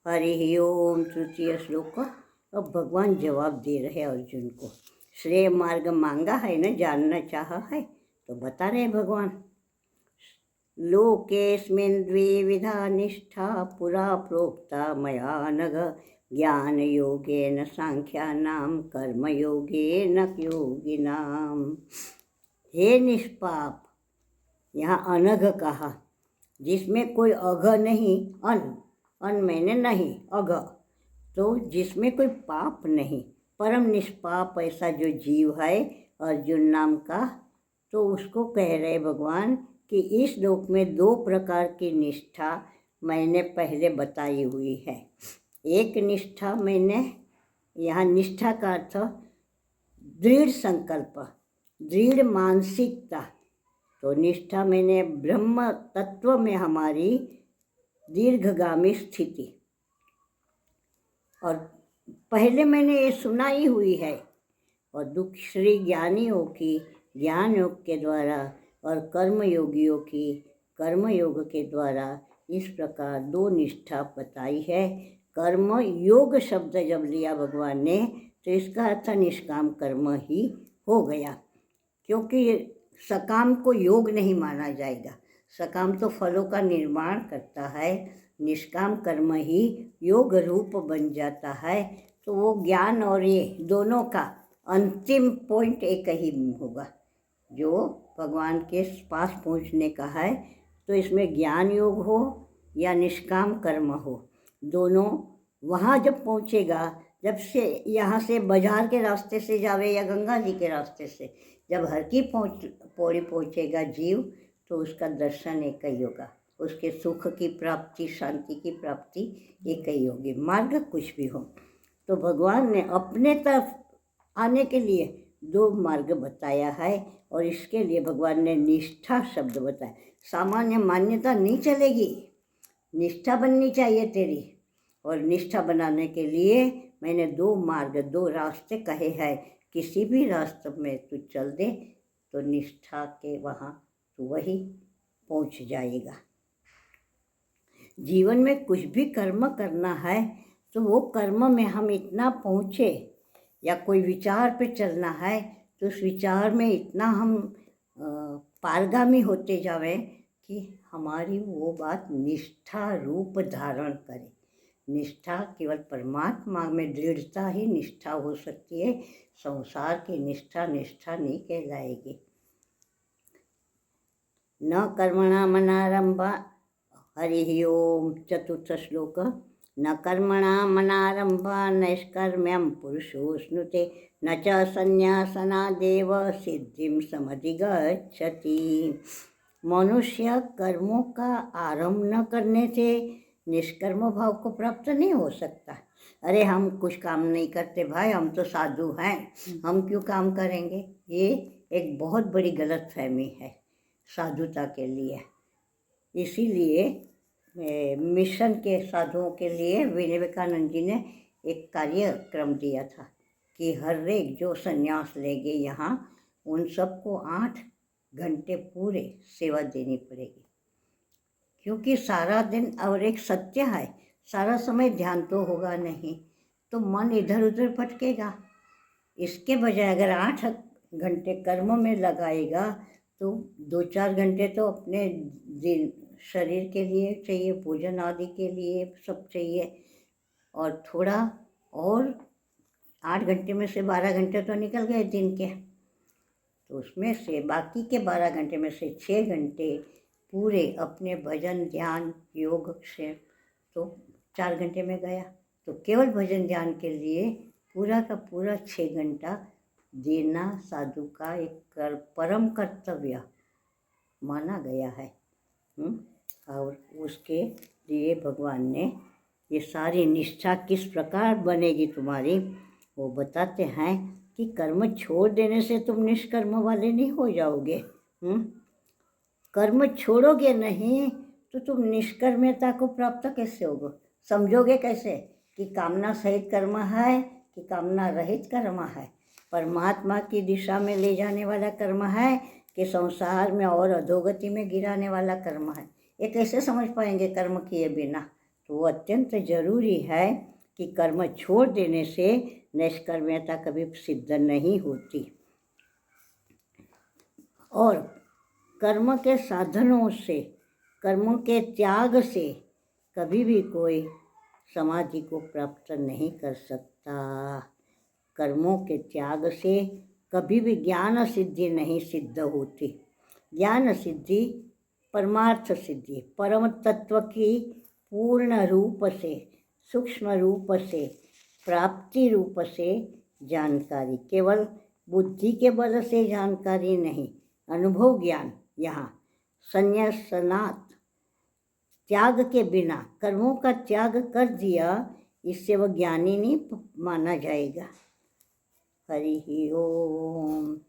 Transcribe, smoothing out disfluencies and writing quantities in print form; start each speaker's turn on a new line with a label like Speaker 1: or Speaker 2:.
Speaker 1: हरि ओम। तृतीय श्लोक। अब भगवान जवाब दे रहे अर्जुन को। श्रेय मार्ग मांगा है ना, जानना चाहा है तो बता रहे भगवान। लोकेस्मिन् द्विविधा निष्ठा पुरा प्रोक्ता मया नघ, ज्ञान योगेन सांख्यानां कर्मयोगेन योगिनाम। हे निष्पाप, यहाँ अनघ कहा, जिसमें कोई अघ नहीं। अन मैंने नहीं, अघ तो जिसमें कोई पाप नहीं, परम निष्पाप ऐसा जो जीव है अर्जुन नाम का, तो उसको कह रहे भगवान कि इस लोक में दो प्रकार की निष्ठा मैंने पहले बताई हुई है। एक निष्ठा मैंने, यहाँ निष्ठा का अर्थ दृढ़ संकल्प, दृढ़ मानसिकता। तो निष्ठा मैंने ब्रह्म तत्व में हमारी दीर्घगामी स्थिति, और पहले मैंने ये सुनाई हुई है। और दूसरी ज्ञानियों की ज्ञान योग के द्वारा और कर्म योगियों की कर्म योग के द्वारा इस प्रकार दो निष्ठा बताई है। कर्म योग शब्द जब लिया भगवान ने तो इसका अर्थ निष्काम कर्म ही हो गया, क्योंकि सकाम को योग नहीं माना जाएगा। सकाम तो फलों का निर्माण करता है, निष्काम कर्म ही योग रूप बन जाता है। तो वो ज्ञान और ये दोनों का अंतिम पॉइंट एक ही होगा जो भगवान के पास पहुंचने का है। तो इसमें ज्ञान योग हो या निष्काम कर्म हो, दोनों वहाँ जब पहुँचेगा, जब से यहाँ से बाजार के रास्ते से जावे या गंगा जी के रास्ते से, जब हर की पौड़ी पहुँचेगा जीव, तो उसका दर्शन एक ही होगा, उसके सुख की प्राप्ति, शांति की प्राप्ति एक ही होगी। मार्ग कुछ भी हो, तो भगवान ने अपने तरफ आने के लिए दो मार्ग बताया है, और इसके लिए भगवान ने निष्ठा शब्द बताया। सामान्य मान्यता नहीं चलेगी, निष्ठा बननी चाहिए तेरी, और निष्ठा बनाने के लिए मैंने दो मार्ग, दो रास्ते कहे हैं। किसी भी रास्ते में तू चल दे तो निष्ठा के वहाँ तू वही पहुँच जाएगा। जीवन में कुछ भी कर्म करना है तो वो कर्म में हम इतना पहुँचे, या कोई विचार पे चलना है तो उस विचार में इतना हम पारगामी होते जावे कि हमारी वो बात निष्ठा रूप धारण करे। निष्ठा केवल परमात्मा में दृढ़ता ही निष्ठा हो सकती है। संसार की निष्ठा नहीं कहलाएगी। न कर्मणा मनारंभा। हरि ओम। चतुर्थ श्लोक। न कर्मणा मनारंभा नैष्कर्म्यं पुरुषोऽश्नुते, न च संन्यासनादेव सिद्धिं समधिगच्छति। मनुष्य कर्मों का आरंभ न करने से निष्कर्म भाव को प्राप्त नहीं हो सकता। अरे हम कुछ काम नहीं करते भाई, हम तो साधु हैं, हम क्यों काम करेंगे? ये एक बहुत बड़ी गलतफहमी है साधुता के लिए। इसीलिए मिशन के साधुओं के लिए विवेकानंद जी ने एक कार्यक्रम दिया था कि हर एक जो संन्यास लेंगे यहाँ, उन सबको 8 घंटे पूरे सेवा देनी पड़ेगी, क्योंकि सारा दिन, और एक सत्य है, सारा समय ध्यान तो होगा नहीं, तो मन इधर उधर भटकेगा। इसके बजाय अगर 8 घंटे कर्म में लगाएगा तो 2-4 घंटे तो अपने दिन शरीर के लिए चाहिए, भोजन आदि के लिए सब चाहिए, और थोड़ा और 8 घंटे में से 12 घंटे तो निकल गए दिन के, तो उसमें से बाकी के 12 घंटे में से 6 घंटे पूरे अपने भजन ध्यान योग से, तो 4 घंटे में गया। तो केवल भजन ध्यान के लिए पूरा का पूरा 6 घंटा देना साधु का एक परम कर्तव्य माना गया है। और उसके लिए भगवान ने ये सारी निष्ठा किस प्रकार बनेगी तुम्हारी, वो बताते हैं कि कर्म छोड़ देने से तुम निष्कर्म वाले नहीं हो जाओगे। कर्म छोड़ोगे नहीं तो तुम निष्कर्म्यता को प्राप्त कैसे होगे? समझोगे कैसे कि कामना सहित कर्म है कि कामना रहित कर्म है, परमात्मा की दिशा में ले जाने वाला कर्म है कि संसार में और अधोगति में गिराने वाला कर्म है? ये कैसे समझ पाएंगे कर्म किए बिना? तो वो अत्यंत जरूरी है कि कर्म छोड़ देने से निष्कर्म्यता कभी सिद्ध नहीं होती। और कर्म के साधनों से, कर्मों के त्याग से कभी भी कोई समाधि को प्राप्त नहीं कर सकता। कर्मों के त्याग से कभी भी ज्ञान सिद्धि नहीं सिद्ध होती। ज्ञान सिद्धि परमार्थ सिद्धि, परम तत्व की पूर्ण रूप से, सूक्ष्म रूप से, प्राप्ति रूप से जानकारी, केवल बुद्धि के बल से जानकारी नहीं, अनुभव ज्ञान। यहाँ संन्यासनात् त्याग के बिना, कर्मों का त्याग कर दिया, इससे वह ज्ञानी नहीं माना जाएगा। हरि ओम।